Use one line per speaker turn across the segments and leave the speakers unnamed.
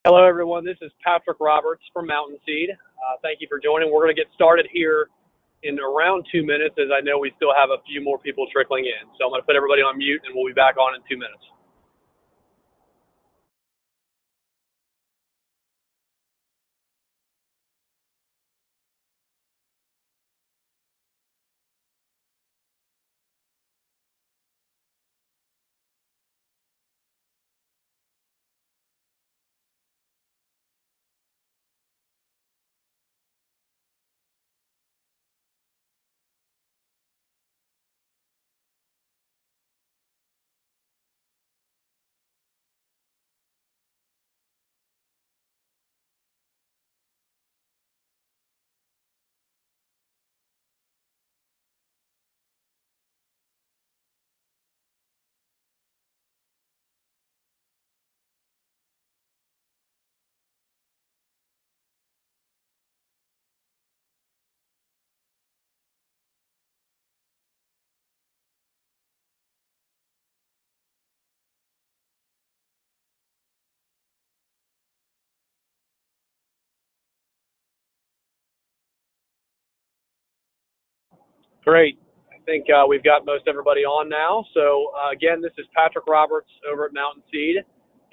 Hello, everyone. This is Patrick Roberts from Mountain Seed. Thank you for joining. We're going to get started here in around 2 minutes, as I know we still have a few more people trickling in. So I'm going to put everybody on mute, and we'll be back on in 2 minutes. Great. I think we've got most everybody on now. So again, this is Patrick Roberts over at Mountain Seed,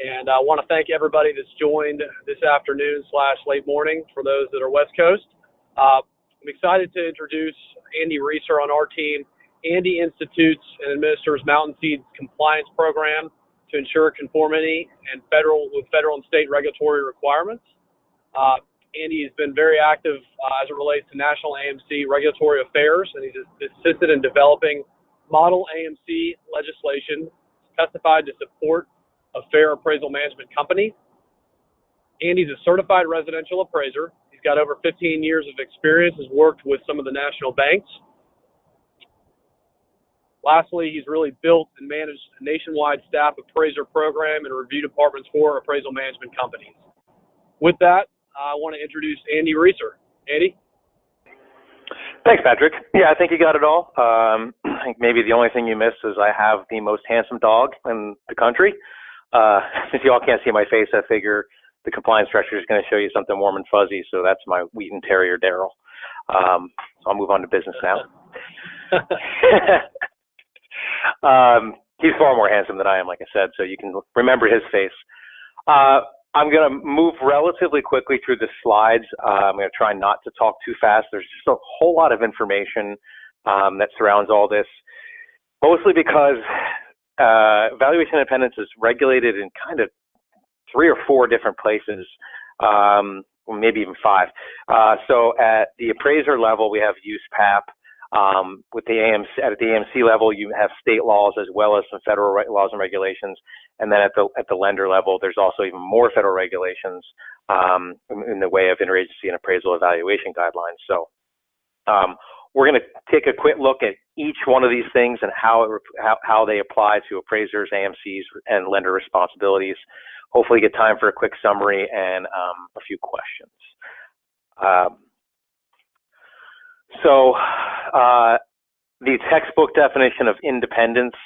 and I want to thank everybody that's joined this afternoon / late morning for those that are West Coast. I'm excited to introduce Andy Reisser on our team. Andy institutes and administers Mountain Seed's compliance program to ensure conformity and federal and state regulatory requirements. Andy has been very active as it relates to national AMC regulatory affairs, and he's assisted in developing model AMC legislation testified to support a fair appraisal management company. Andy's a certified residential appraiser. He's got over 15 years of experience, has worked with some of the national banks. Lastly, he's really built and managed a nationwide staff appraiser program and review departments for appraisal management companies. With that, I want to introduce Andy Reisser. Andy?
Thanks, Patrick. Yeah, I think you got it all. I think maybe the only thing you missed is I have the most handsome dog in the country. Since you all can't see my face, I figure the compliance director is going to show you something warm and fuzzy, so that's my Wheaton Terrier, Daryl. So I'll move on to business now. He's far more handsome than I am, like I said, so you can remember his face. I'm going to move relatively quickly through the slides. I'm going to try not to talk too fast. There's just a whole lot of information that surrounds all this, mostly because valuation independence is regulated in kind of 3 or 4 different places, or maybe even 5. So at the appraiser level, we have USPAP. With the AMC, at the AMC level, you have state laws as well as some federal laws and regulations. And then at the lender level, there's also even more federal regulations in the way of interagency and appraisal evaluation guidelines. So we're going to take a quick look at each one of these things and how they apply to appraisers, AMCs, and lender responsibilities. Hopefully get time for a quick summary and a few questions. So the textbook definition of independence,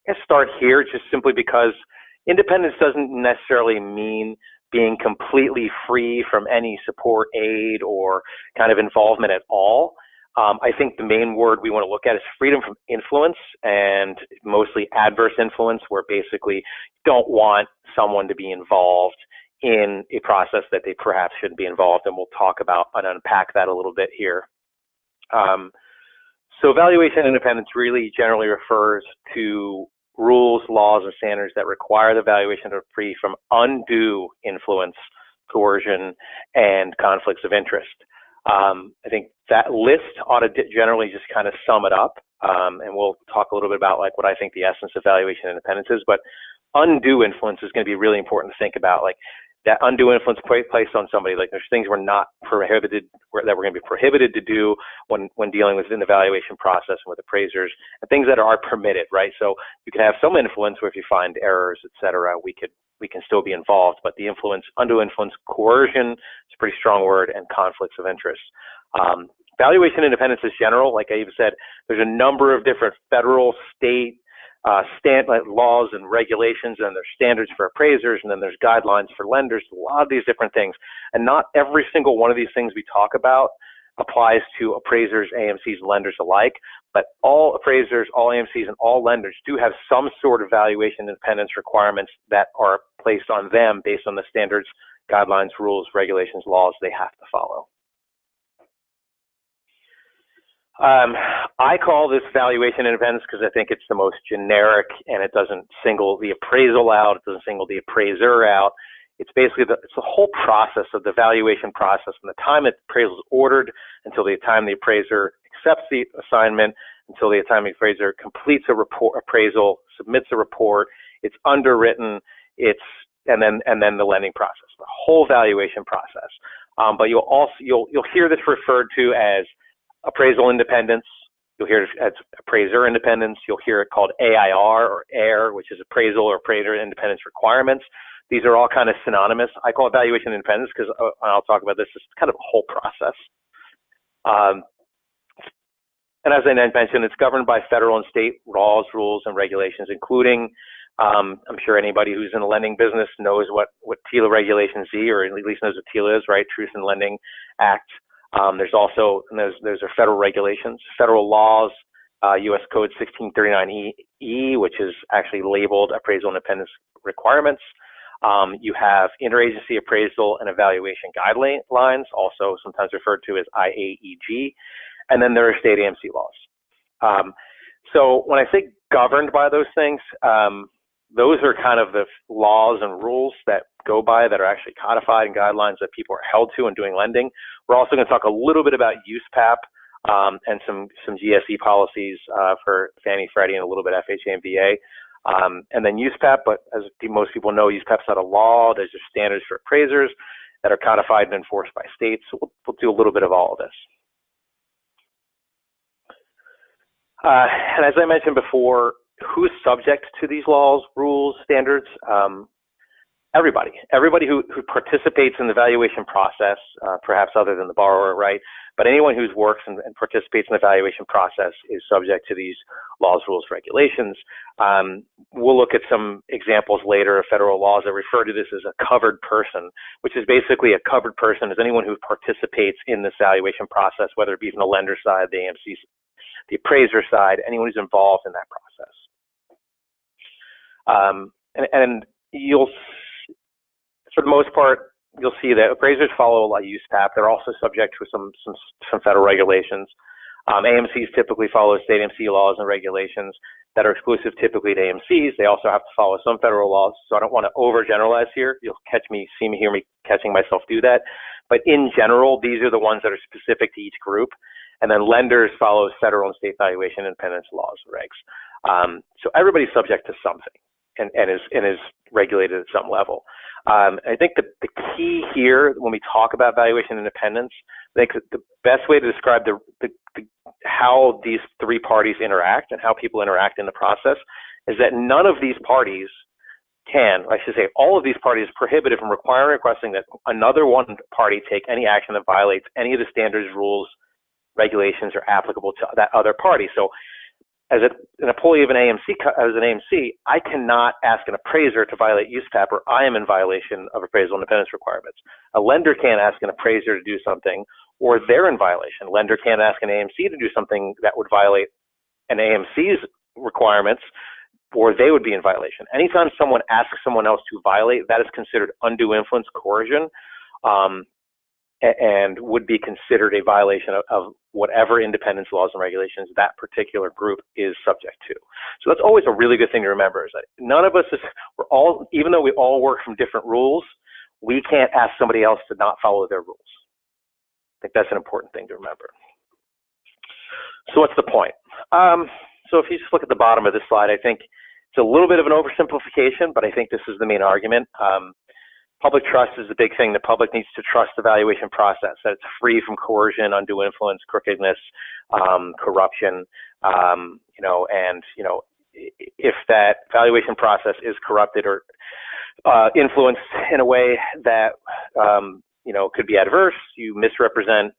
let's start here just simply because independence doesn't necessarily mean being completely free from any support, aid, or kind of involvement at all. I think the main word we want to look at is freedom from influence, and mostly adverse influence, where basically you don't want someone to be involved in a process that they perhaps shouldn't be involved in. We'll talk about and unpack that a little bit here. So valuation independence really generally refers to rules, laws, and standards that require the valuation to be free from undue influence, coercion, and conflicts of interest. I think that list ought to generally just kind of sum it up, and we'll talk a little bit about like what I think the essence of valuation independence is, but undue influence is going to be really important to think about. Like, that undue influence placed on somebody, like there's things we're not prohibited, that we're going to be prohibited to do when dealing with an evaluation process and with appraisers, and things that are permitted, right? So you can have some influence where if you find errors, et cetera, we can still be involved, but the influence, undue influence, coercion, it's a pretty strong word, and conflicts of interest. Valuation independence is general, like I even said, there's a number of different federal, state, laws and regulations, and there's standards for appraisers, and then there's guidelines for lenders, a lot of these different things. And not every single one of these things we talk about applies to appraisers, AMCs, and lenders alike, but all appraisers, all AMCs, and all lenders do have some sort of valuation independence requirements that are placed on them based on the standards, guidelines, rules, regulations, laws they have to follow. I call this valuation independence because I think it's the most generic, and it doesn't single the appraisal out, it doesn't single the appraiser out. It's basically it's the whole process of the valuation process from the time the appraisal is ordered until the time the appraiser accepts the assignment, until the time the appraiser completes a appraisal, submits a report, it's underwritten, and then the lending process, the whole valuation process. But you'll hear this referred to as appraisal independence. You'll hear it as appraiser independence. You'll hear it called AIR or AIR, which is appraisal or appraiser independence requirements. These are all kind of synonymous. I call it valuation independence because I'll talk about this. It's kind of a whole process. And as I mentioned, it's governed by federal and state laws, rules, and regulations, including, I'm sure anybody who's in the lending business knows what TILA Regulation Z, or at least knows what TILA is, right? Truth in Lending Act. There's also, those are federal regulations, federal laws, U.S. Code 1639E, which is actually labeled appraisal independence requirements. You have interagency appraisal and evaluation guidelines, also sometimes referred to as IAEG, and then there are state AMC laws. So when I say governed by those things, those are kind of the laws and rules that go by that are actually codified in guidelines that people are held to in doing lending. We're also going to talk a little bit about USPAP and some GSE policies for Fannie, Freddie, and a little bit FHA and VA. And then USPAP, but as most people know, USPAP's not a law. There's just standards for appraisers that are codified and enforced by states. So we'll do a little bit of all of this. And as I mentioned before, who's subject to these laws, rules, standards? Everybody who participates in the valuation process, perhaps other than the borrower, right? But anyone who works and participates in the valuation process is subject to these laws, rules, regulations. We'll look at some examples later of federal laws that refer to this as a covered person, which is basically a covered person is anyone who participates in this valuation process, whether it be from the lender side, the AMC, the appraiser side, anyone who's involved in that process. And you'll, for the most part, you'll see that appraisers follow a lot of USPAP. They're also subject to some federal regulations. AMCs typically follow state AMC laws and regulations that are exclusive typically to AMCs. They also have to follow some federal laws, so I don't want to overgeneralize here. You'll hear me catching myself do that. But in general, these are the ones that are specific to each group. And then lenders follow federal and state valuation independence laws, regs. So everybody's subject to something and is regulated at some level. I think the key here when we talk about valuation independence, I think the best way to describe how these three parties interact and how people interact in the process is that none of these parties all of these parties are prohibited from requesting that another one party take any action that violates any of the standards, rules, regulations are applicable to that other party. So as an employee of an AMC, I cannot ask an appraiser to violate USPAP, or I am in violation of appraisal independence requirements. A lender can't ask an appraiser to do something, or they're in violation. A lender can't ask an AMC to do something that would violate an AMC's requirements, or they would be in violation. Anytime someone asks someone else to violate, that is considered undue influence, coercion, and would be considered a violation of whatever independence laws and regulations that particular group is subject to. So that's always a really good thing to remember, is that none of us even though we all work from different rules, we can't ask somebody else to not follow their rules. I think that's an important thing to remember. So what's the point? So if you just look at the bottom of this slide, I think it's a little bit of an oversimplification, but I think this is the main argument. Public trust is the big thing. The public needs to trust the valuation process, that it's free from coercion, undue influence, crookedness, corruption, if that valuation process is corrupted or influenced in a way that, could be adverse, you misrepresent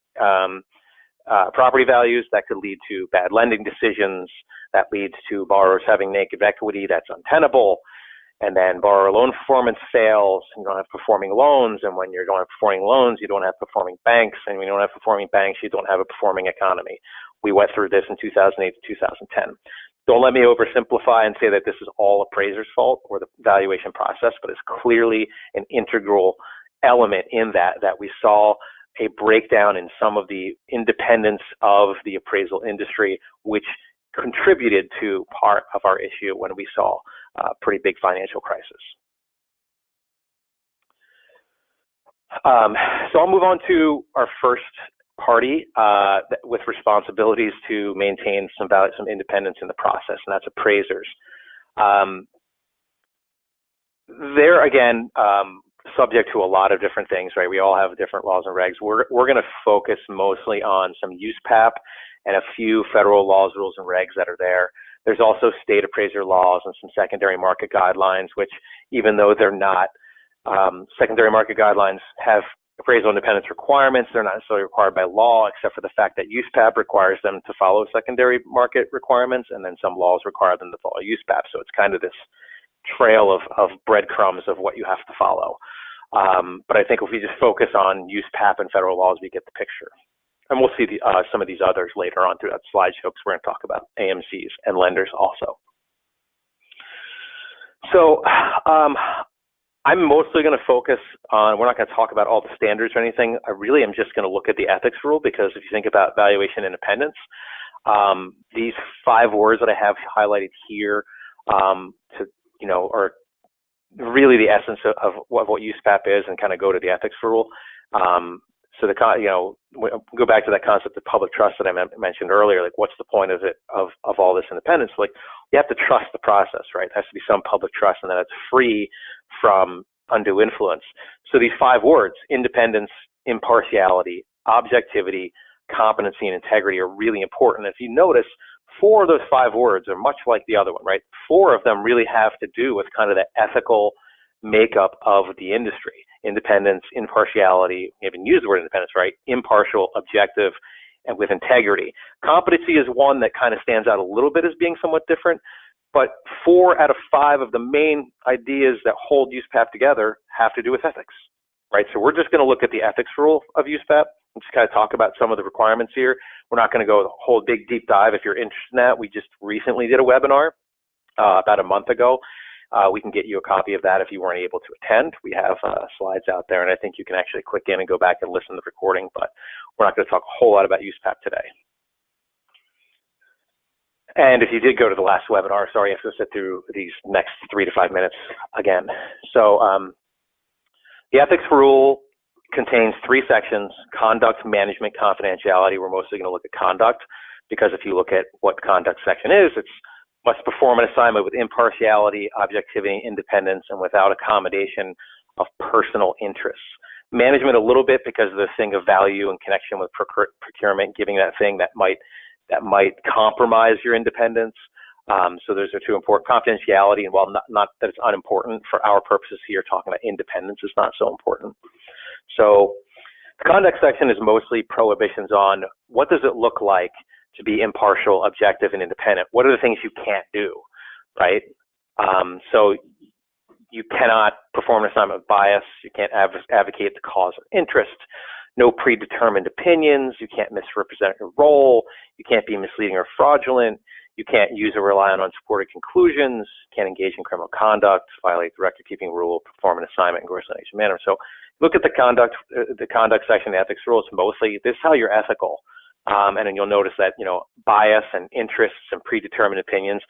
property values. That could lead to bad lending decisions. That leads to borrowers having negative equity that's untenable. And then borrower loan performance fails. You don't have performing loans. And when you don't have performing loans, you don't have performing banks. And when you don't have performing banks, you don't have a performing economy. We went through this in 2008 to 2010. Don't let me oversimplify and say that this is all appraisers' fault or the valuation process, but it's clearly an integral element in that we saw a breakdown in some of the independence of the appraisal industry, which contributed to part of our issue when we saw a pretty big financial crisis. So I'll move on to our first party with responsibilities to maintain some independence in the process, and that's appraisers. They're again subject to a lot of different things, right? We all have different laws and regs. We're going to focus mostly on some USPAP and a few federal laws, rules, and regs that are there. There's also state appraiser laws and some secondary market guidelines, which even though they're not, secondary market guidelines have appraisal independence requirements. They're not necessarily required by law, except for the fact that USPAP requires them to follow secondary market requirements, and then some laws require them to follow USPAP. So it's kind of this trail of breadcrumbs of what you have to follow. But I think if we just focus on USPAP and federal laws, we get the picture. And we'll see some of these others later on through that slideshow, because we're going to talk about AMCs and lenders also. So I'm mostly going to focus on, we're not going to talk about all the standards or anything. I really am just going to look at the ethics rule, because if you think about valuation independence, these 5 words that I have highlighted here are really the essence of what USPAP is, and kind of go to the ethics rule. So go back to that concept of public trust that I mentioned earlier. Like, what's the point of it, of all this independence? Like, you have to trust the process, right? There has to be some public trust, and that it's free from undue influence. So these 5 words, independence, impartiality, objectivity, competency, and integrity, are really important. If you notice, 4 of those 5 words are much like the other one, right? 4 of them really have to do with kind of the ethical makeup of the industry. Independence, impartiality, we even use the word independence, right? Impartial, objective, and with integrity. Competency is one that kind of stands out a little bit as being somewhat different, but 4 out of 5 of the main ideas that hold USPAP together have to do with ethics, right? So we're just going to look at the ethics rule of USPAP and just kind of talk about some of the requirements here. We're not going to go the whole big deep dive. If you're interested in that, we just recently did a webinar about a month ago. We can get you a copy of that if you weren't able to attend. We have slides out there, and I think you can actually click in and go back and listen to the recording, but we're not going to talk a whole lot about USPAP today. And if you did go to the last webinar, sorry, I have to sit through these next 3 to 5 minutes again. So the ethics rule contains 3 sections: conduct, management, confidentiality. We're mostly going to look at conduct, because if you look at what conduct section is, it's must perform an assignment with impartiality, objectivity, independence, and without accommodation of personal interests. Management a little bit, because of the thing of value in connection with procurement, giving that thing that might compromise your independence. So those are 2 important. Confidentiality, and while not that it's unimportant, for our purposes here, talking about independence is not so important. So the conduct section is mostly prohibitions on what does it look like to be impartial, objective, and independent. What are the things you can't do, right? So you cannot perform an assignment with bias. You can't advocate the cause of interest. No predetermined opinions. You can't misrepresent your role. You can't be misleading or fraudulent. You can't use or rely on unsupported conclusions. You can't engage in criminal conduct, violate the record-keeping rule, perform an assignment in gross negligent manner. So look at the conduct section, the ethics rules. Mostly, this is how you're ethical. And then you'll notice that, bias and interests and predetermined opinions,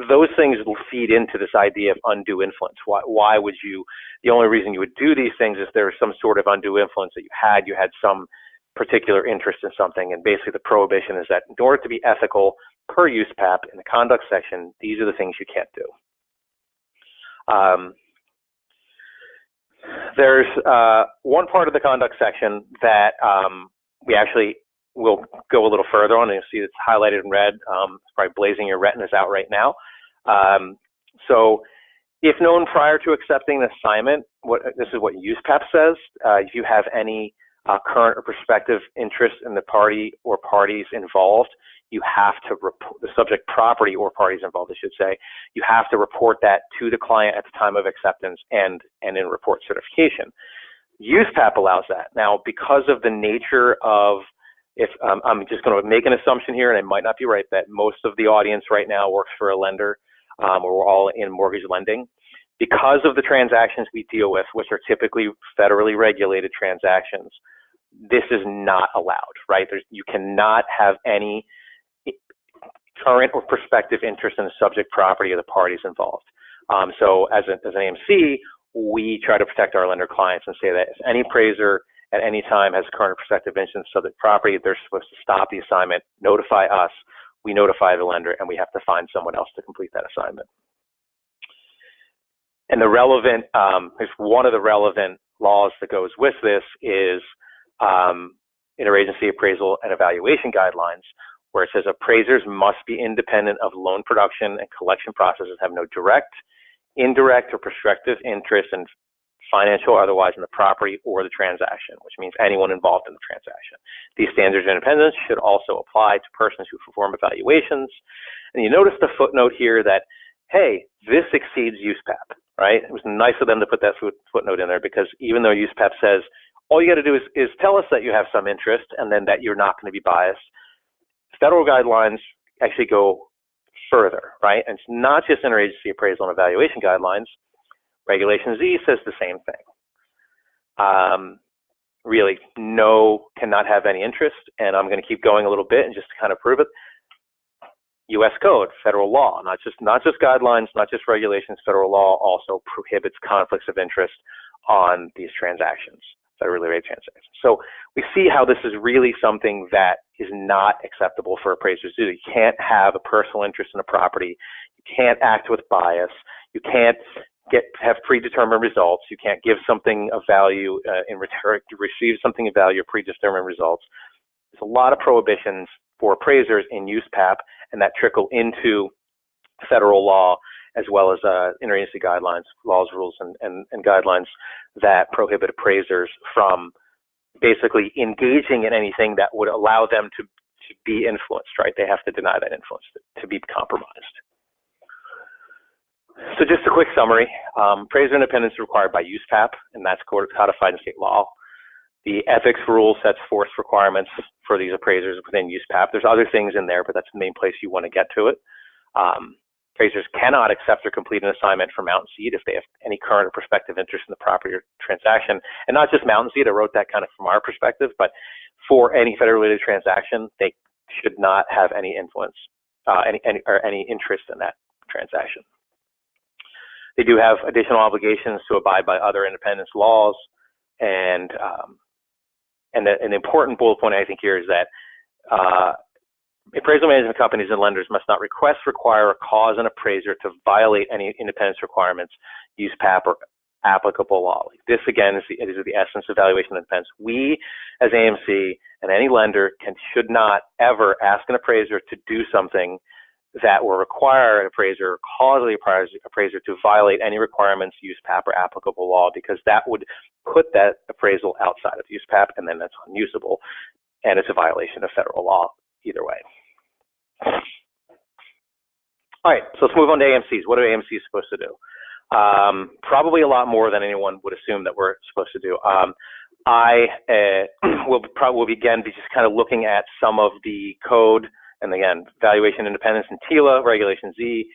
those things will feed into this idea of undue influence. Why would you, the only reason you would do these things is there's some sort of undue influence that you had some particular interest in something. And basically the prohibition is that in order to be ethical per USPAP in the conduct section, these are the things you can't do. There's one part of the conduct section that we actually will go a little further on, and you'll see it's highlighted in red. It's probably blazing your retinas out right now. So if known prior to accepting the assignment, this is what USPAP says. If you have any current or prospective interest in the party or parties involved, you have to report the subject property or parties involved, I should say. You have to report that to the client at the time of acceptance and in report certification. USPAP allows that. Now, because of the nature of, if I'm just going to make an assumption here, and it might not be right, that most of the audience right now works for a lender, or we're all in mortgage lending. Because of the transactions we deal with, which are typically federally regulated transactions, this is not allowed, right? You cannot have any current or prospective interest in the subject property of the parties involved. So as an AMC, we try to protect our lender clients and say that if any appraiser at any time has current or prospective interest in subject property, they're supposed to stop the assignment, notify us, we notify the lender, and we have to find someone else to complete that assignment. And the relevant, one of the relevant laws that goes with this is interagency appraisal and evaluation guidelines, where it says appraisers must be independent of loan production and collection processes, have no direct, indirect, or prospective interest in financial or otherwise in the property or the transaction, which means anyone involved in the transaction. These standards of independence should also apply to persons who perform evaluations. And you notice the footnote here that, hey, this exceeds USPAP, right? It was nice of them to put that footnote in there, because even though USPAP says all you got to do is tell us that you have some interest and then that you're not going to be biased, federal guidelines actually go further, right? And it's not just interagency appraisal and evaluation guidelines. Regulation Z says the same thing. Really, no, cannot have any interest. And I'm going to keep going a little bit and just to kind of prove it. U.S. Code, federal law, not just guidelines, not just regulations. Federal law also prohibits conflicts of interest on these transactions, federally regulated transactions. So we see how this is really something that is not acceptable for appraisers to do. You can't have a personal interest in a property. You can't act with bias. You can't have predetermined results. You can't give something of value in return to receive something of value or predetermined results. There's a lot of prohibitions for appraisers in USPAP, and that trickle into federal law as well as interagency guidelines, laws, rules, and guidelines that prohibit appraisers from basically engaging in anything that would allow them to be influenced, right? They have to deny that influence, to be compromised. So just a quick summary. Appraiser independence is required by USPAP, and that's codified in state law. The ethics rule sets forth requirements for these appraisers within USPAP. There's other things in there, but that's the main place you want to get to it. Appraisers cannot accept or complete an assignment for Mountain Seed if they have any current or prospective interest in the property or transaction. And not just Mountain Seed, I wrote that kind of from our perspective, but for any federally related transaction, they should not have any influence, any interest in that transaction. They do have additional obligations to abide by other independence laws, and an important bullet point I think here is that appraisal management companies and lenders must not request, require, or cause an appraiser to violate any independence requirements, USPAP, or applicable law. This again is the essence of valuation independence. We, as AMC and any lender, should not ever ask an appraiser to do something that will require an appraiser or cause the appraiser to violate any requirements, USPAP, or applicable law, because that would put that appraisal outside of USPAP, and then that's unusable, and it's a violation of federal law either way. All right, so let's move on to AMCs. What are AMCs supposed to do? Probably a lot more than anyone would assume that we're supposed to do. I will again be just kind of looking at some of the code. And again, valuation independence and TILA, Regulation Z,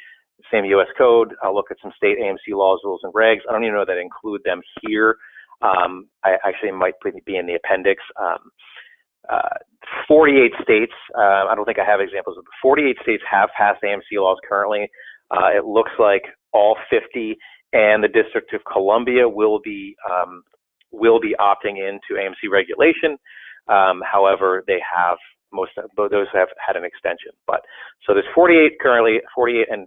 same U.S. code. I'll look at some state AMC laws, rules, and regs. I don't even know that I include them here. I actually might be in the appendix. 48 states, I don't think I have examples of, 48 states have passed AMC laws currently. It looks like all 50 and the District of Columbia will be opting into AMC regulation. However, they have those have had an extension. But so there's 48 currently, 48 and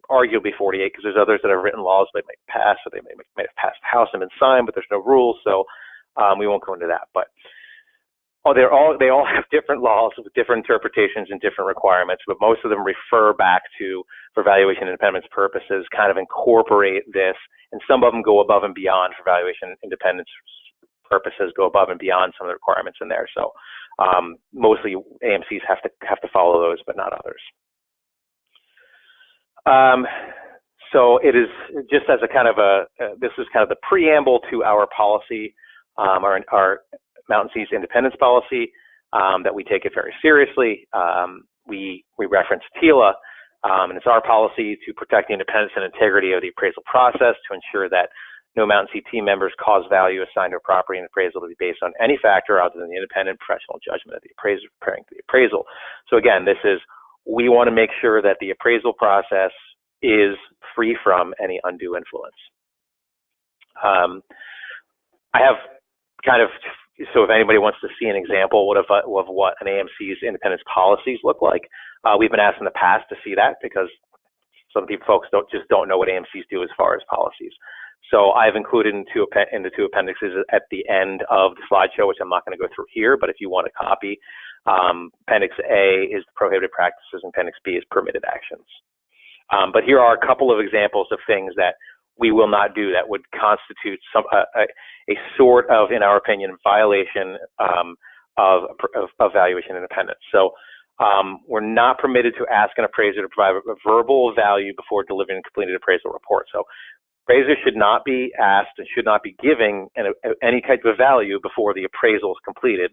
arguably 48 because there's others that have written laws that may pass, or they may have passed the House and been signed, but there's no rules, so we won't go into that. But they all have different laws with different interpretations and different requirements, but most of them refer back to, for valuation independence purposes, kind of incorporate this, and some of them go above and beyond for valuation independence purposes go above and beyond some of the requirements in there. So mostly AMCs have to follow those, but not others. So it is just as a kind of this is kind of the preamble to our policy, our Mountain Seas independence policy, that we take it very seriously. We reference TILA, and it's our policy to protect the independence and integrity of the appraisal process to ensure that no Mountain Sea team members cause value assigned to a property and appraisal to be based on any factor other than the independent professional judgment of the appraiser preparing for the appraisal. So again, we want to make sure that the appraisal process is free from any undue influence. I have kind of, so if anybody wants to see an example of what an AMC's independence policies look like, we've been asked in the past to see that because some folks don't know what AMCs do as far as policies. So I've included in the two appendixes at the end of the slideshow, which I'm not going to go through here, but if you want a copy, Appendix A is the prohibited practices, and Appendix B is permitted actions. But here are a couple of examples of things that we will not do that would constitute a sort of, in our opinion, violation of valuation independence. So we're not permitted to ask an appraiser to provide a verbal value before delivering a completed appraisal report. So appraisers should not be asked and should not be giving any type of value before the appraisal is completed,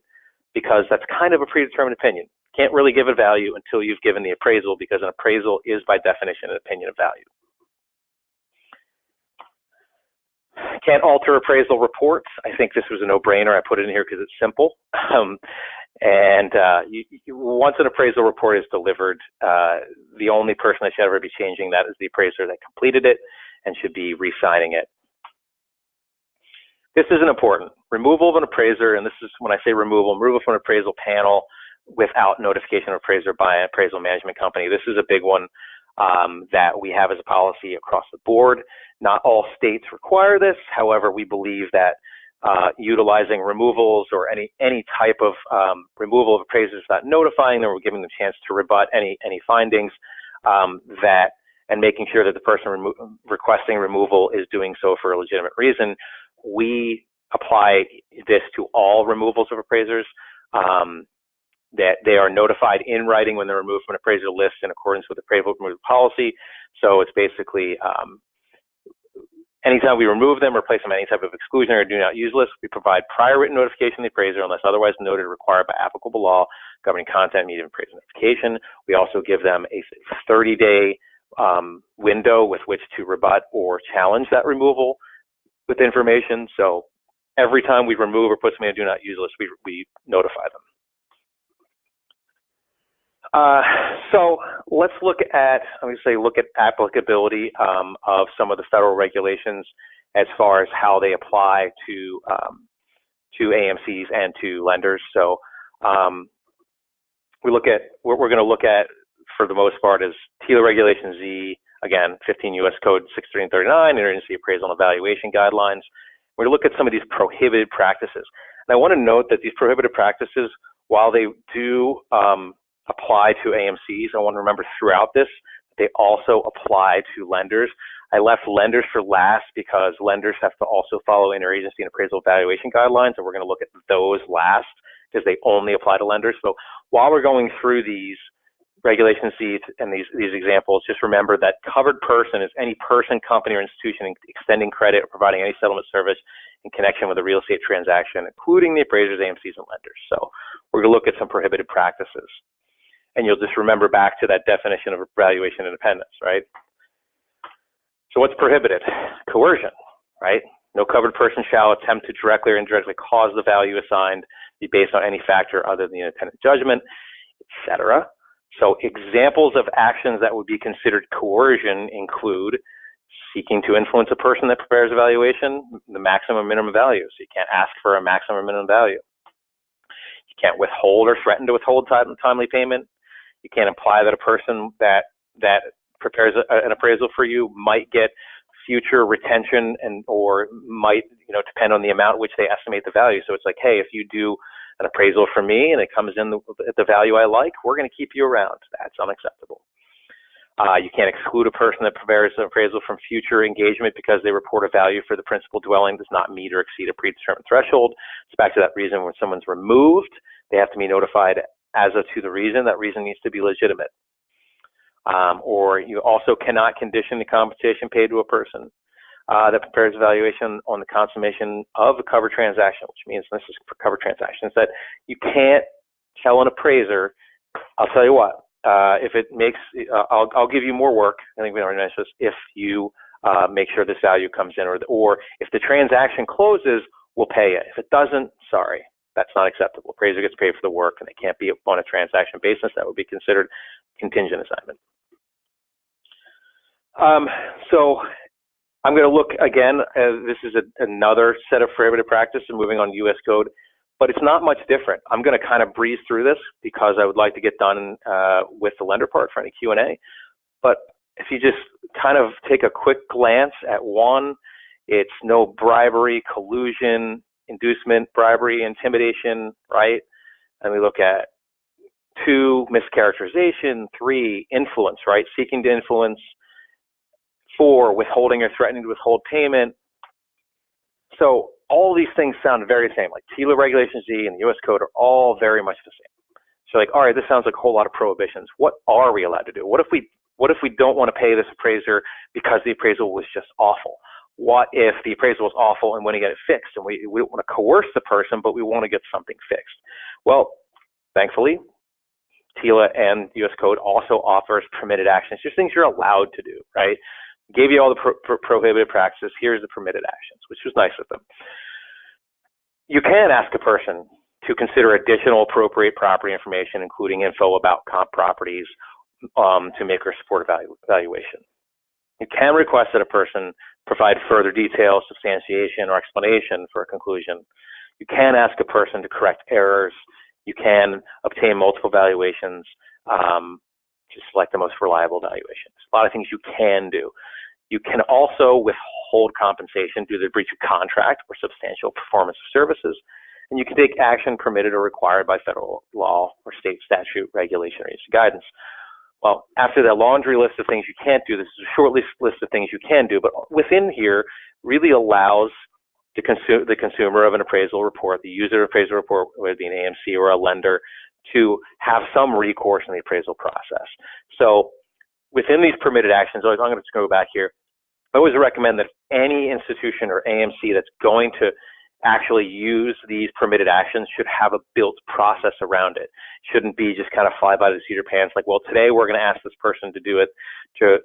because that's kind of a predetermined opinion. Can't really give a value until you've given the appraisal, because an appraisal is by definition an opinion of value. Can't alter appraisal reports. I think this was a no-brainer. I put it in here because it's simple. Once an appraisal report is delivered, the only person that should ever be changing that is the appraiser that completed it and should be re-signing it. This isn't important. Removal of an appraiser, and this is when I say removal from an appraisal panel without notification of appraiser by an appraisal management company. This is a big one that we have as a policy across the board. Not all states require this. However, we believe that utilizing removals or any type of removal of appraisers without notifying them or giving them a chance to rebut any findings, and making sure that the person requesting removal is doing so for a legitimate reason, we apply this to all removals of appraisers, that they are notified in writing when they're removed from an appraiser list in accordance with the appraisal removal policy. So it's basically anytime we remove them or place them on any type of exclusion or do not use list, we provide prior written notification to the appraiser unless otherwise noted or required by applicable law governing content, medium, appraisal notification. We also give them a 30-day window with which to rebut or challenge that removal with information. So every time we remove or put somebody on do not use list, we notify them. So let's look at applicability of some of the federal regulations as far as how they apply to AMCs and to lenders. So what we're going to look at for the most part is TILA Regulation Z, again, 15 U.S. Code 639, Interagency Appraisal and Valuation Guidelines. We're going to look at some of these prohibited practices. And I want to note that these prohibited practices, while they do apply to AMCs, I want to remember throughout this, they also apply to lenders. I left lenders for last because lenders have to also follow interagency and appraisal valuation guidelines, and we're going to look at those last because they only apply to lenders. So while we're going through these regulations and these examples, just remember that covered person is any person, company, or institution extending credit or providing any settlement service in connection with a real estate transaction, including the appraisers, AMCs, and lenders. So we're going to look at some prohibited practices. And you'll just remember back to that definition of valuation independence, right? So what's prohibited? Coercion, right? No covered person shall attempt to directly or indirectly cause the value assigned be based on any factor other than the independent judgment, etc. So examples of actions that would be considered coercion include seeking to influence a person that prepares a valuation, the maximum minimum value. So you can't ask for a maximum minimum value. You can't withhold or threaten to withhold timely payment. You can't imply that a person that prepares an appraisal for you might get future retention or might, depend on the amount which they estimate the value. So it's like, hey, if you do an appraisal for me and it comes in at the value I like, we're going to keep you around. That's unacceptable. You can't exclude a person that prepares an appraisal from future engagement because they report a value for the principal dwelling does not meet or exceed a predetermined threshold. It's back to that reason when someone's removed, they have to be notified as to the reason. That reason needs to be legitimate. Or you also cannot condition the compensation paid to a person that prepares a valuation on the consummation of a covered transaction, which means this is for covered transactions, that you can't tell an appraiser, I'll tell you what, if it makes, I'll give you more work, I think we already mentioned this, if you make sure this value comes in, or if the transaction closes, we'll pay you. If it doesn't, sorry, that's not acceptable. Appraiser gets paid for the work and it can't be on a transaction basis. That would be considered contingent assignment. So I'm going to look again, this is another set of prohibited practice and moving on U.S. code, but it's not much different. I'm going to kind of breeze through this because I would like to get done with the lender part for any Q&A. But if you just kind of take a quick glance at one, it's no bribery, collusion, inducement, bribery, intimidation, right? And we look at 2, mischaracterization, 3, influence, right? Seeking to influence. 4, withholding or threatening to withhold payment. So all these things sound very same, like TILA Regulation Z and the U.S. Code are all very much the same. So like, all right, this sounds like a whole lot of prohibitions. What are we allowed to do? What if we don't want to pay this appraiser because the appraisal was just awful? What if the appraisal was awful and want to get it fixed? And we don't want to coerce the person, but we want to get something fixed. Well, thankfully, TILA and U.S. Code also offers permitted actions, just things you're allowed to do, right? Gave you all the prohibited practices. Here's the permitted actions, which was nice of them. You can ask a person to consider additional appropriate property information, including info about comp properties, to make or support evaluation. You can request that a person provide further detail, substantiation, or explanation for a conclusion. You can ask a person to correct errors. You can obtain multiple valuations, to select the most reliable valuations. A lot of things you can do. You can also withhold compensation due to the breach of contract or substantial performance of services, and you can take action permitted or required by federal law or state statute, regulation, or agency guidance. Well, after that laundry list of things you can't do, this is a short list of things you can do, but within here really allows the consumer of an appraisal report, the user of appraisal report, whether it be an AMC or a lender, to have some recourse in the appraisal process. So within these permitted actions, I'm going to just go back here. I always recommend that any institution or AMC that's going to actually use these permitted actions should have a built process around it. Shouldn't be just kind of fly by the seat of your pants, like, well, today we're going to ask this person to do it to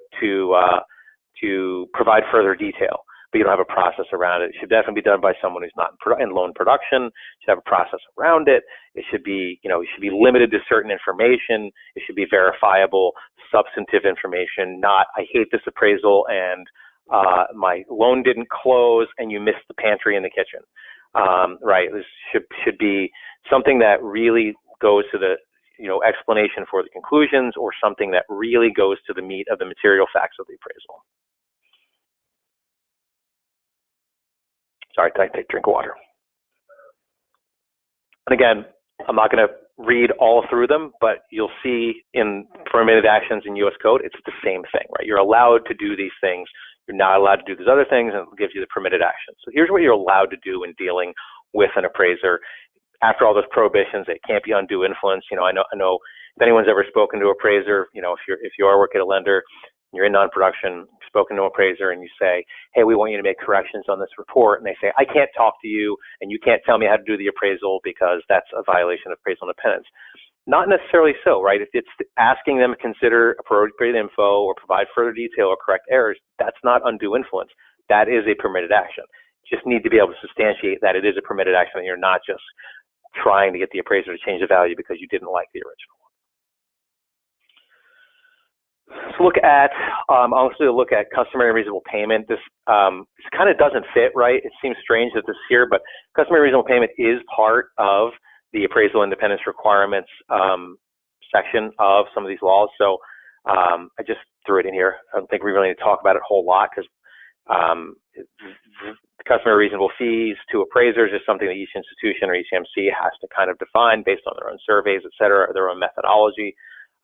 provide further detail, but you don't have a process around it. It should definitely be done by someone who's not in loan production. Should have a process around it. It should be, it should be limited to certain information. It should be verifiable, substantive information, not, I hate this appraisal and my loan didn't close and you missed the pantry in the kitchen. Right, this should be something that really goes to the, explanation for the conclusions, or something that really goes to the meat of the material facts of the appraisal. Sorry, I take a drink of water. And again, I'm not going to read all through them, but you'll see in permitted actions in U.S. Code, it's the same thing, right? You're allowed to do these things. You're not allowed to do these other things, and it gives you the permitted actions. So here's what you're allowed to do in dealing with an appraiser. After all those prohibitions, it can't be undue influence. I know if anyone's ever spoken to an appraiser, if you are working at a lender, you're in non-production, spoken to an appraiser, and you say, hey, we want you to make corrections on this report, and they say, I can't talk to you, and you can't tell me how to do the appraisal because that's a violation of appraisal independence. Not necessarily so, right? If it's asking them to consider appropriate info or provide further detail or correct errors, that's not undue influence. That is a permitted action. You just need to be able to substantiate that it is a permitted action, and you're not just trying to get the appraiser to change the value because you didn't like the original one. So look at, also look at customary and reasonable payment. This kind of doesn't fit, right? It seems strange that this is here, but customary and reasonable payment is part of the appraisal independence requirements section of some of these laws. So I just threw it in here. I don't think we really need to talk about it a whole lot because customary reasonable fees to appraisers is something that each institution or each AMC has to kind of define based on their own surveys, et cetera, or their own methodology.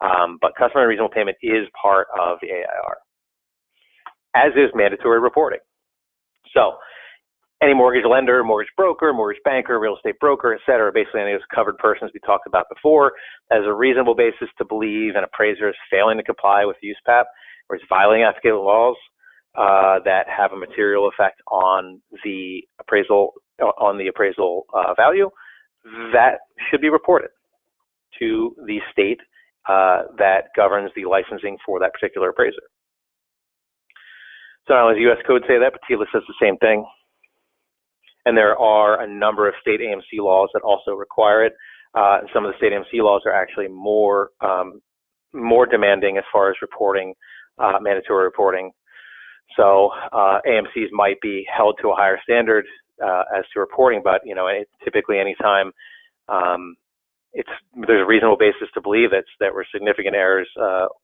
But customary reasonable payment is part of the AIR, as is mandatory reporting. So any mortgage lender, mortgage broker, mortgage banker, real estate broker, et cetera, basically any of those covered persons we talked about before, has a reasonable basis to believe an appraiser is failing to comply with USPAP or is violating applicable laws that have a material effect on the appraisal value, that should be reported to the state that governs the licensing for that particular appraiser. So not only does the U.S. Code say that, but TILA says the same thing. And there are a number of state AMC laws that also require it. Some of the state AMC laws are actually more demanding as far as reporting, mandatory reporting. So AMCs might be held to a higher standard as to reporting, but typically anytime there's a reasonable basis to believe that there were significant errors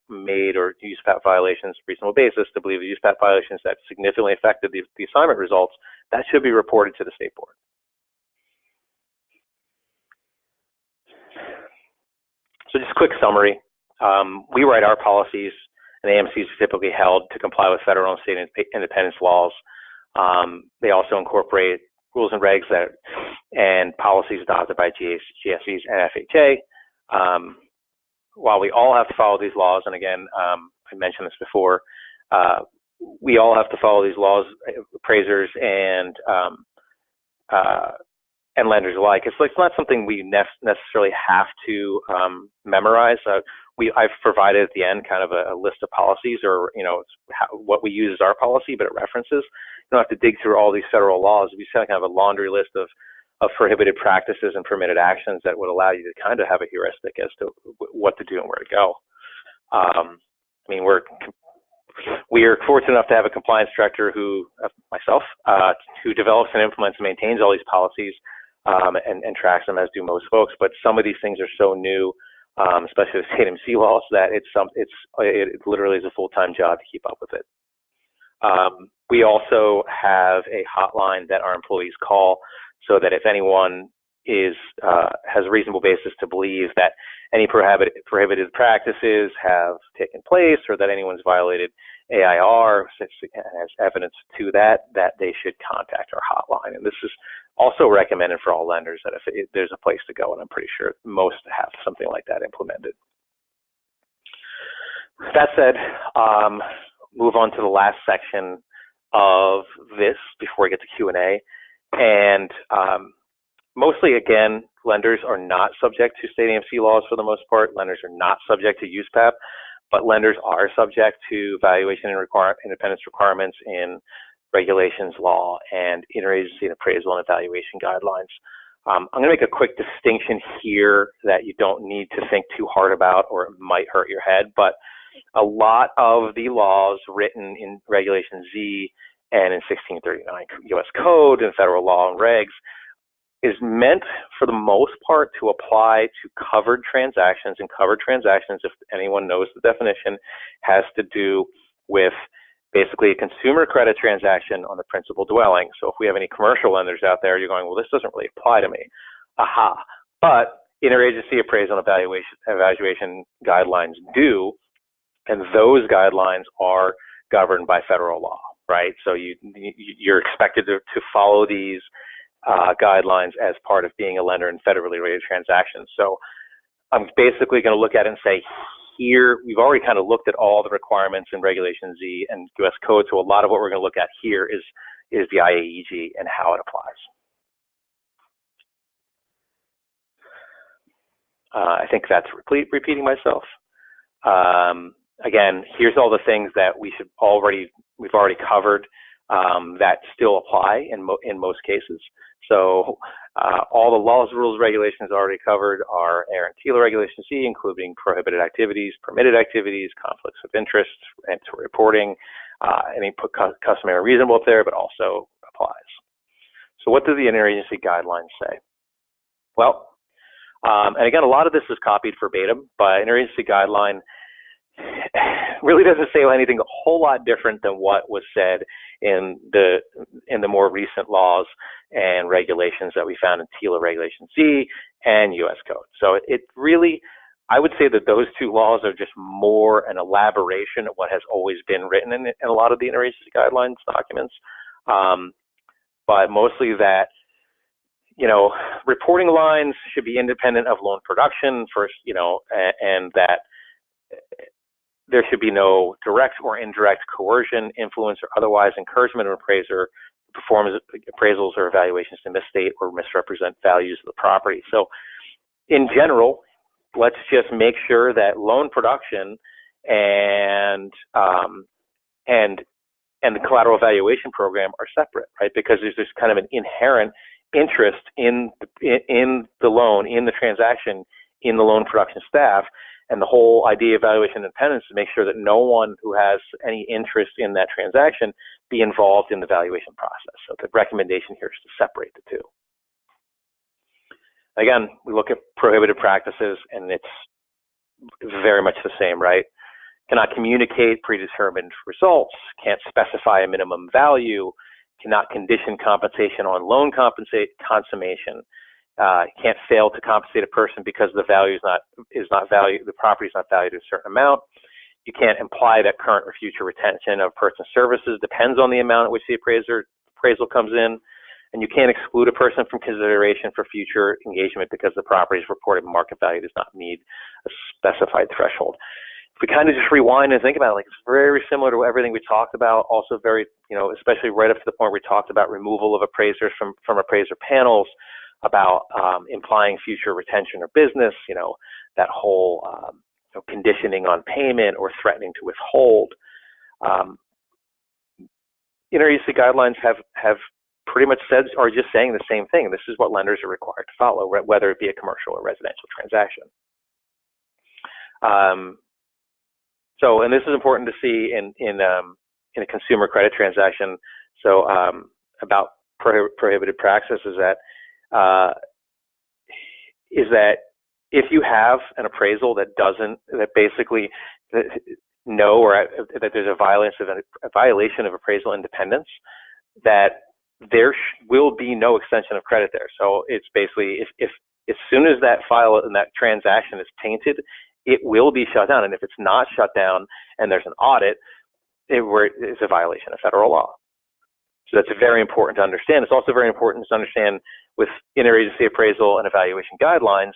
made or USPAP violations, reasonable basis to believe the USPAP violations that significantly affected the assignment results, that should be reported to the state board. So just a quick summary. We write our policies, and AMCs are typically held to comply with federal and state independence laws. They also incorporate rules and regs and policies adopted by GSEs and FHA. While we all have to follow these laws, and again, I mentioned this before, we all have to follow these laws, appraisers and lenders alike. It's not something we necessarily have to memorize. I've provided at the end kind of a list of policies, or what we use as our policy, but it references. You don't have to dig through all these federal laws. We just kind of have a laundry list of prohibited practices and permitted actions that would allow you to kind of have a heuristic as to what to do and where to go. We are fortunate enough to have a compliance director myself, who develops and implements and maintains all these policies and tracks them, as do most folks. But some of these things are so new, especially the state AMC laws, that it literally is a full-time job to keep up with it. We also have a hotline that our employees call, so that if anyone has a reasonable basis to believe that any prohibited practices have taken place, or that anyone's violated AIR, has evidence to that they should contact our hotline. And this is also recommended for all lenders, that if there's a place to go, and I'm pretty sure most have something like that implemented. That said, move on to the last section of this before we get to Q&A. And mostly, again, lenders are not subject to state AMC laws for the most part. Lenders are not subject to USPAP, but lenders are subject to valuation and independence requirements in regulations law and interagency and appraisal and evaluation guidelines. I'm going to make a quick distinction here that you don't need to think too hard about, or it might hurt your head, but a lot of the laws written in Regulation Z and in 1639 U.S. Code and federal law and regs is meant, for the most part, to apply to covered transactions. And covered transactions, if anyone knows the definition, has to do with basically a consumer credit transaction on the principal dwelling. So if we have any commercial lenders out there, you're going, well, this doesn't really apply to me. Aha. But interagency appraisal and evaluation guidelines do, and those guidelines are governed by federal law, right? So you're expected to follow these guidelines as part of being a lender in federally rated transactions. So I'm basically going to look at it and say, here, we've already kind of looked at all the requirements in Regulation Z and U.S. Code, so a lot of what we're going to look at here is the IAEG and how it applies. I think that's repeating myself. Again, here's all the things that we've already covered that still apply in most cases. So all the laws, rules, regulations already covered are AIR and TILA Regulation C, including prohibited activities, permitted activities, conflicts of interest, and reporting, any customary and reasonable up there, but also applies. So what do the interagency guidelines say? Well, and again, a lot of this is copied verbatim, but interagency guideline really doesn't say anything a whole lot different than what was said in the more recent laws and regulations that we found in TILA Regulation Z and U.S. Code. So it really, I would say that those two laws are just more an elaboration of what has always been written in a lot of the interagency guidelines documents, but mostly that, reporting lines should be independent of loan production first, and that there should be no direct or indirect coercion, influence, or otherwise encouragement of an appraiser to perform appraisals or evaluations to misstate or misrepresent values of the property. So in general, let's just make sure that loan production and the collateral evaluation program are separate, right? Because there's this kind of an inherent interest in the loan, in the transaction, in the loan production staff, and the whole idea of valuation independence is to make sure that no one who has any interest in that transaction be involved in the valuation process. So the recommendation here is to separate the two. Again, we look at prohibited practices, and it's very much the same, right? Cannot communicate predetermined results, can't specify a minimum value, cannot condition compensation on loan consummation, can't fail to compensate a person because the value the property is not valued at a certain amount. You can't imply that current or future retention of person's services depends on the amount at which the appraisal comes in. And you can't exclude a person from consideration for future engagement because the property's reported market value does not meet a specified threshold. If we kind of just rewind and think about it, like, it's very similar to everything we talked about, also very, especially right up to the point where we talked about removal of appraisers from appraiser panels, about implying future retention or business, that whole conditioning on payment or threatening to withhold. Interagency guidelines have pretty much said, or just saying the same thing. This is what lenders are required to follow, whether it be a commercial or residential transaction. And this is important to see in a consumer credit transaction. So about prohibited practice is that if you have an appraisal that basically know or that there's a violation of appraisal independence, that there will be no extension of credit there. So it's basically if as soon as that file and that transaction is tainted, it will be shut down. And if it's not shut down and there's an audit, it's a violation of federal law. So that's very important to understand. It's also very important to understand with interagency appraisal and evaluation guidelines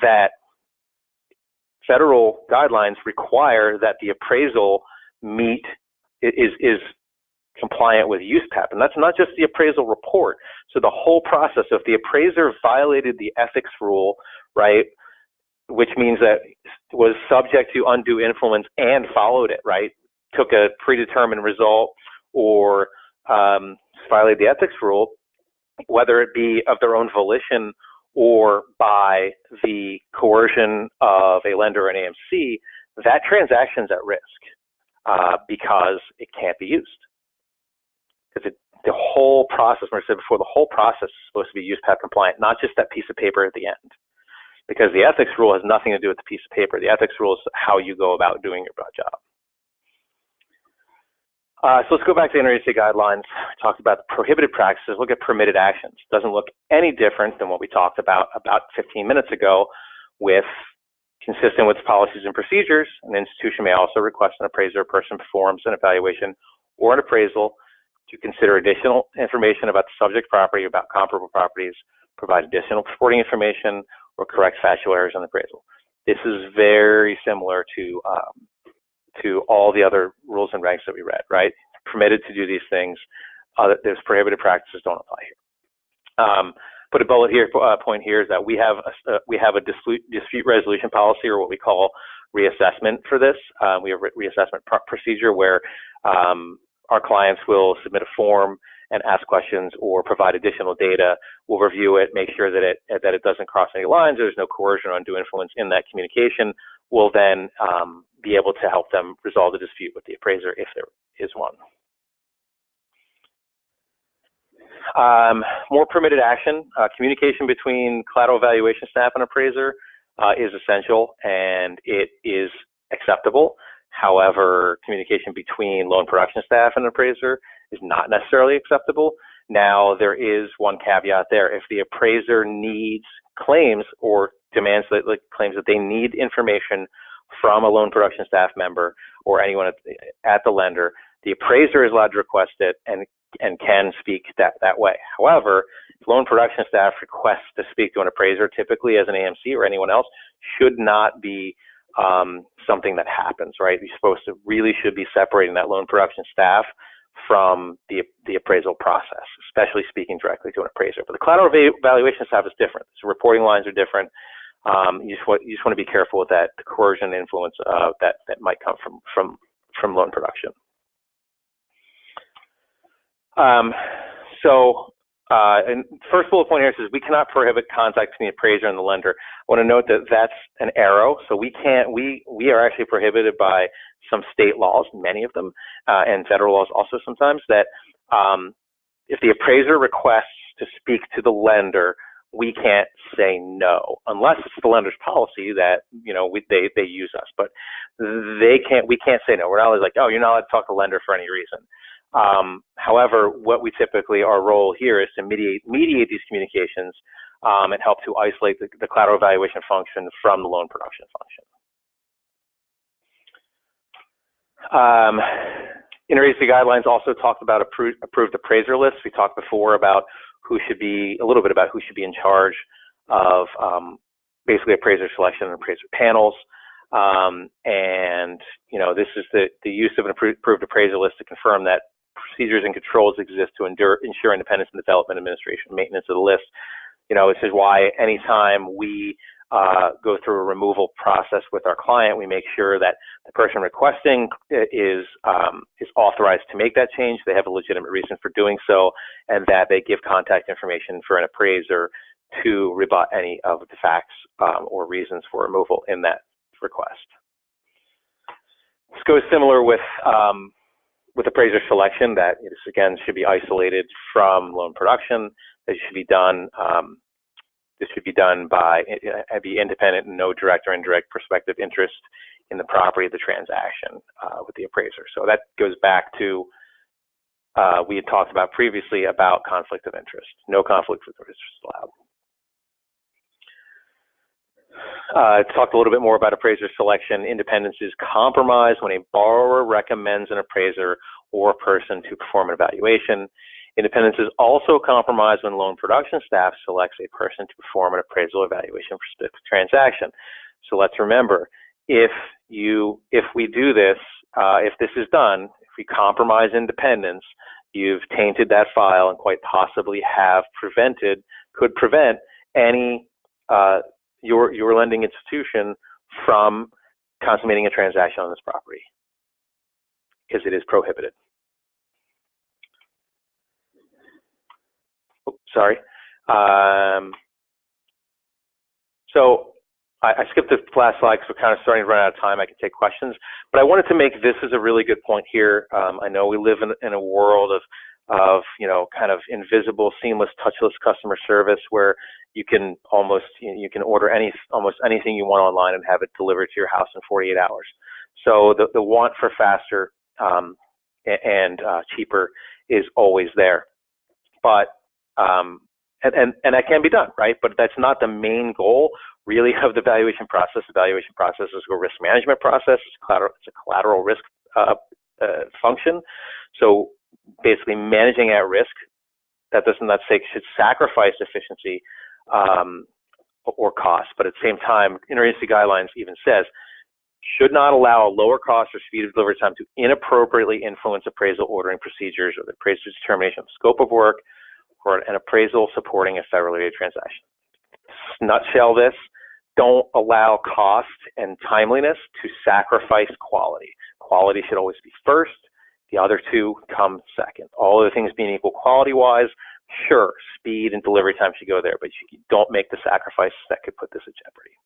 that federal guidelines require that the appraisal is compliant with USPAP. And that's not just the appraisal report. So the whole process, if the appraiser violated the ethics rule, right, which means that was subject to undue influence and followed it, right, took a predetermined result or violated the ethics rule, whether it be of their own volition or by the coercion of a lender or an AMC, that transaction's at risk because it can't be used. Because the whole process, like I said before, the whole process is supposed to be USPAP compliant, not just that piece of paper at the end. Because the ethics rule has nothing to do with the piece of paper. The ethics rule is how you go about doing your job. So let's go back to the interagency guidelines. We talked about the prohibited practices. Look at permitted actions. Doesn't look any different than what we talked about 15 minutes ago with consistent with policies and procedures. An institution may also request an appraiser or person performs an evaluation or an appraisal to consider additional information about the subject property, about comparable properties, provide additional supporting information, or correct factual errors on the appraisal. This is very similar to all the other rules and regs that we read, right? Permitted to do these things. There's prohibited practices don't apply here. Put a bullet here. Point here is that we have a dispute resolution policy, or what we call reassessment for this. We have a reassessment procedure where our clients will submit a form and ask questions or provide additional data. We'll review it, make sure that it doesn't cross any lines, there's no coercion or undue influence in that communication. We'll then be able to help them resolve the dispute with the appraiser if there is one. More permitted action. Communication between collateral evaluation staff and appraiser is essential and it is acceptable. However, communication between loan production staff and appraiser is not necessarily acceptable. Now, there is one caveat there. If the appraiser needs claims or demands that claims that they need information from a loan production staff member or anyone at the lender, the appraiser is allowed to request it and can speak that way. However, if loan production staff requests to speak to an appraiser, typically as an AMC or anyone else, should not be something that happens, right? You're supposed to really should be separating that loan production staff from the appraisal process, especially speaking directly to an appraiser. But the collateral valuation staff is different. So reporting lines are different. You just want to be careful with that, the coercion influence that might come from loan production. And first bullet point here says we cannot prohibit contact between the appraiser and the lender. I want to note that that's an arrow, so we are actually prohibited by some state laws, many of them, and federal laws also sometimes, that if the appraiser requests to speak to the lender, we can't say no, unless it's the lender's policy that they use us. But we can't say no. We're not always like, oh, you're not allowed to talk to the lender for any reason. However, what we typically, our role here is to mediate these communications and help to isolate the collateral evaluation function from the loan production function. Interagency guidelines also talked about approved appraiser lists. We talked before about a little bit about who should be in charge of basically appraiser selection and appraiser panels. And this is the use of an approved appraiser list to confirm that procedures and controls exist to ensure independence in development, administration, and maintenance of the list. This is why anytime we go through a removal process with our client, we make sure that the person requesting is authorized to make that change. They have a legitimate reason for doing so, and that they give contact information for an appraiser to rebut any of the facts or reasons for removal in that request. This goes similar with appraiser selection, that it is, again, should be isolated from loan production. That should be done. This should be done by be independent and no direct or indirect prospective interest in the property of the transaction with the appraiser. So that goes back to we had talked about previously about conflict of interest. No conflict of interest allowed. Talked a little bit more about appraiser selection. Independence is compromised when a borrower recommends an appraiser or a person to perform an evaluation. Independence is also compromised when loan production staff selects a person to perform an appraisal evaluation for a specific transaction. So let's remember, if we do this, if this is done, if we compromise independence, you've tainted that file and quite possibly could prevent any your lending institution from consummating a transaction on this property, because it is prohibited. Oh, sorry. So I skipped the last slide because we're kind of starting to run out of time. I can take questions, but I wanted to make this as a really good point here. I know we live in a world of kind of invisible, seamless, touchless customer service where you can you can order almost anything you want online and have it delivered to your house in 48 hours. So the want for faster and cheaper is always there, but and that can be done, right? But that's not the main goal really of the valuation process. The valuation process is a risk management process. It's a collateral risk function. So basically managing at risk, that does not say should sacrifice efficiency or cost, but at the same time, interagency guidelines even says should not allow a lower cost or speed of delivery time to inappropriately influence appraisal ordering procedures or the appraiser's determination of scope of work or an appraisal supporting a federally rated transaction. Nutshell this, don't allow cost and timeliness to sacrifice quality. Quality should always be first. The other two come second. All other things being equal quality-wise, sure, speed and delivery time should go there, but you don't make the sacrifices that could put this at jeopardy.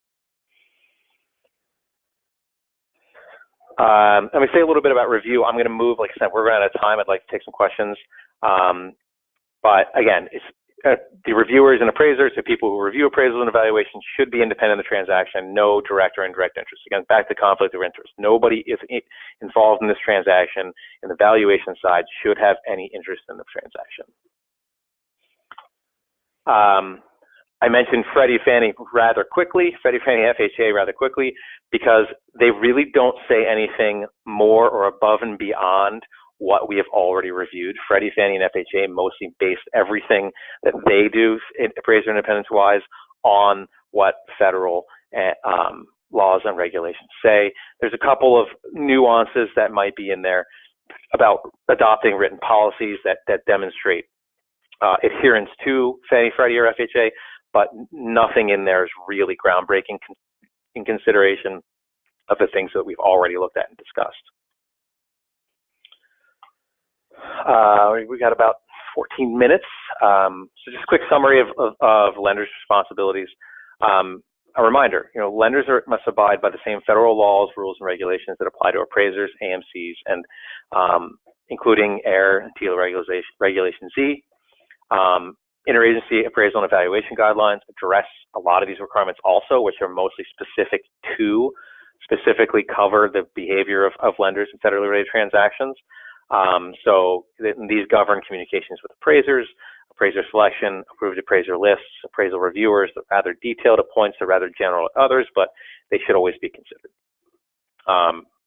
Let me say a little bit about review. I'm going to move, like I said, we're running out of time. I'd like to take some questions. But again, the reviewers and appraisers, the people who review appraisals and evaluations, should be independent of the transaction, no direct or indirect interest. Again, back to conflict of interest. Nobody is involved in this transaction in the valuation side should have any interest in the transaction. I mentioned Freddie, Fannie rather quickly, Freddie, Fannie, FHA rather quickly, because they really don't say anything more or above and beyond what we have already reviewed. Freddie, Fannie, and FHA mostly based everything that they do, appraiser independence-wise, on what federal laws and regulations say. There's a couple of nuances that might be in there about adopting written policies that demonstrate adherence to Fannie, Freddie, or FHA, but nothing in there is really groundbreaking in consideration of the things that we've already looked at and discussed. We got about 14 minutes. So just a quick summary of lenders' responsibilities. A reminder, lenders must abide by the same federal laws, rules, and regulations that apply to appraisers, AMCs, and including AIR and TILA Regulation Z. Interagency appraisal and evaluation guidelines address a lot of these requirements also, which are mostly specifically cover the behavior of lenders in federally rated transactions. So these govern communications with appraisers, appraiser selection, approved appraiser lists, appraisal reviewers. They're rather detailed at points, they're rather general at others, but they should always be considered.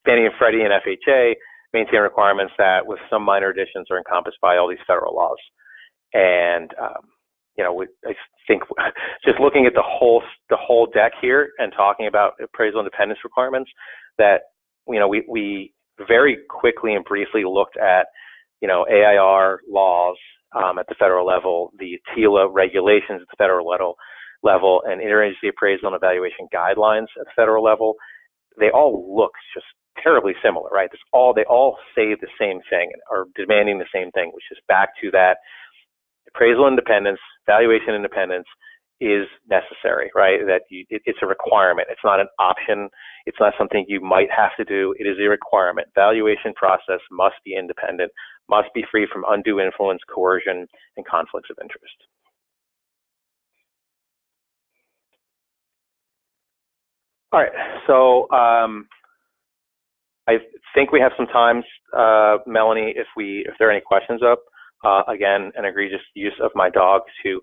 Fannie and Freddie and FHA maintain requirements that, with some minor additions, are encompassed by all these federal laws. And I think just looking at the whole deck here and talking about appraisal independence requirements, that we very quickly and briefly looked at AIR laws at the federal level, the TILA regulations at the federal level, and interagency appraisal and evaluation guidelines at the federal level. They all look just terribly similar, right? They all say the same thing and are demanding the same thing, which is back to that appraisal independence, valuation independence is necessary, right? That it's a requirement. It's not an option. It's not something you might have to do. It is a requirement. Valuation process must be independent, must be free from undue influence, coercion, and conflicts of interest. All right, so I think we have some time, Melanie, if there are any questions up. Again, an egregious use of my dog to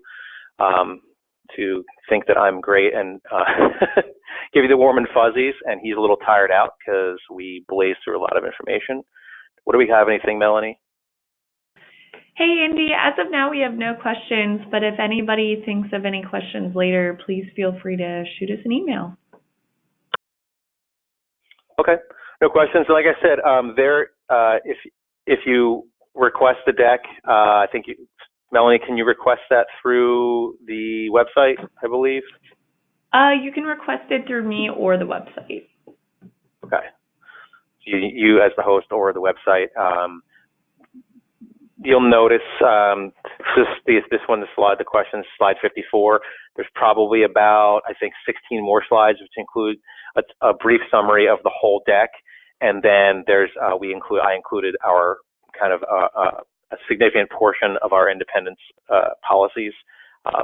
think that I'm great and give you the warm and fuzzies, and he's a little tired out because we blazed through a lot of information. What do we have? Anything, Melanie?
Hey, Andy. As of now, we have no questions, but if anybody thinks of any questions later, please feel free to shoot us an email.
Okay, no questions. Like I said, if you request the deck, I think Melanie, can you request that through the website, I believe?
You can request it through me or the website.
Okay. You as the host or the website. You'll notice this one, the questions, slide 54. There's probably about, I think, 16 more slides, which include a brief summary of the whole deck, and then there's I included our kind of a significant portion of our independence policies,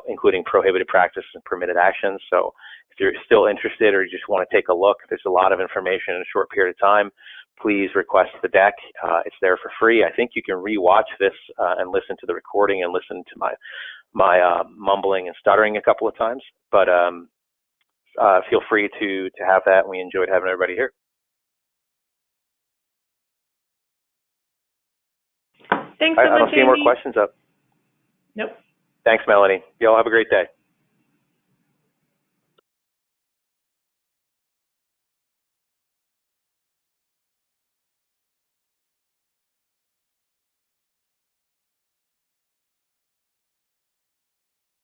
including prohibited practices and permitted actions. So if you're still interested or you just want to take a look, there's a lot of information in a short period of time. Please request the deck. It's there for free. I think you can re-watch this and listen to the recording and listen to my mumbling and stuttering a couple of times. But feel free to have that, and we enjoyed having everybody here.
Thanks so much,
I don't see any more questions up.
Nope.
Thanks, Melanie. Y'all have a great day.